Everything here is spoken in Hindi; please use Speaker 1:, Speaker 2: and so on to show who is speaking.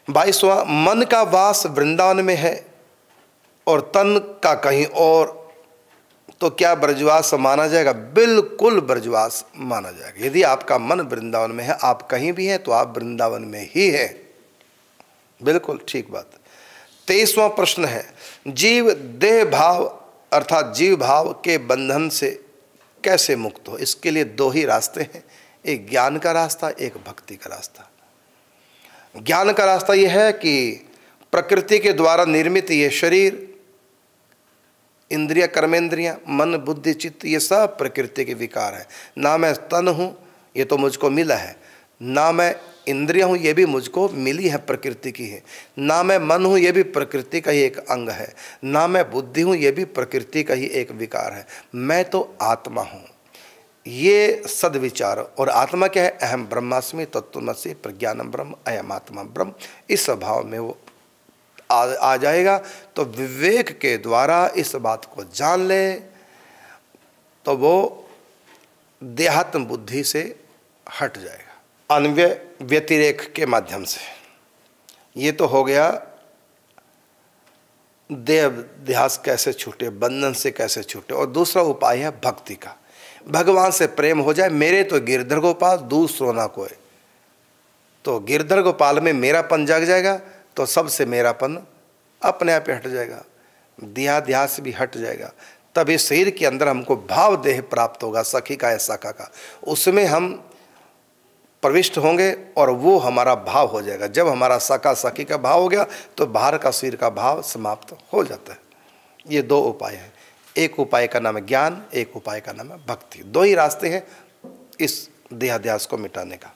Speaker 1: 22वां, मन का वास वृंदावन में है और तन का कहीं और, तो क्या ब्रजवास माना जाएगा? बिल्कुल ब्रजवास माना जाएगा। यदि आपका मन वृंदावन में है, आप कहीं भी हैं तो आप वृंदावन में ही हैं। बिल्कुल ठीक बात। 23वां प्रश्न है, जीव देह भाव अर्थात जीव भाव के बंधन से कैसे मुक्त हो? इसके लिए दो ही रास्ते हैं, एक ज्ञान का रास्ता, एक भक्ति का रास्ता। ज्ञान का रास्ता यह है कि प्रकृति के द्वारा निर्मित ये शरीर, इंद्रिय कर्मेंद्रियां, मन बुद्धि चित्त, ये सब प्रकृति के विकार है। ना मैं तन हूँ, ये तो मुझको मिला है, ना मैं इंद्रिय हूँ, ये भी मुझको मिली है, प्रकृति की है, ना मैं मन हूँ, ये भी प्रकृति का ही एक अंग है, ना मैं बुद्धि हूँ, ये भी प्रकृति का ही एक विकार है। मैं तो आत्मा हूँ, ये सदविचार। और आत्मा क्या है? अहम ब्रह्मास्मि तत्त्वमसि प्रज्ञानम ब्रह्म अयम आत्मा ब्रह्म। इस स्वभाव में वो आ जाएगा। तो विवेक के द्वारा इस बात को जान ले तो वो देहात्म बुद्धि से हट जाएगा अन्वय व्यतिरेक के माध्यम से। ये तो हो गया देहास कैसे छूटे, बंधन से कैसे छूटे। और दूसरा उपाय है भक्ति का। भगवान से प्रेम हो जाए। मेरे तो गिरधर गोपाल दूसरो ना कोई। तो गिरधर गोपाल में मेरापन जग जाएगा तो सबसे मेरापन अपने आप हट जाएगा, देहाध्यास भी हट जाएगा। तब इस शरीर के अंदर हमको भाव देह प्राप्त होगा, सखी का या सखा का। उसमें हम प्रविष्ट होंगे और वो हमारा भाव हो जाएगा। जब हमारा सखा सखी का भाव हो गया तो बाहर का शरीर का भाव समाप्त हो जाता है। ये दो उपाय हैं। एक उपाय का नाम है ज्ञान, एक उपाय का नाम है भक्ति। दो ही रास्ते हैं इस देहाध्यास को मिटाने का।